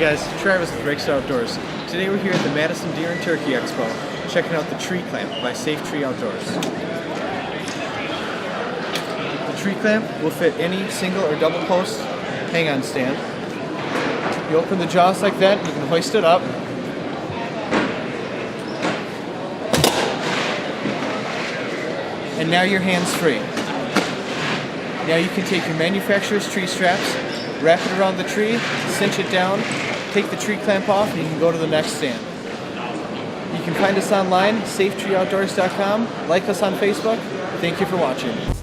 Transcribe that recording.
guys, Travis with Breaks Outdoors. Today we're here at the Madison Deer and Turkey Expo, checking out the tree clamp by Safe Tree Outdoors. The tree clamp will fit any single or double post hang-on stand. You open the jaws like that, you can hoist it up. And now your hand's free. Now you can take your manufacturer's tree straps, wrap it around the tree, cinch it down, take the tree clamp off, and you can go to the next stand. You can find us online, safetreeoutdoors.com, like us on Facebook. Thank you for watching.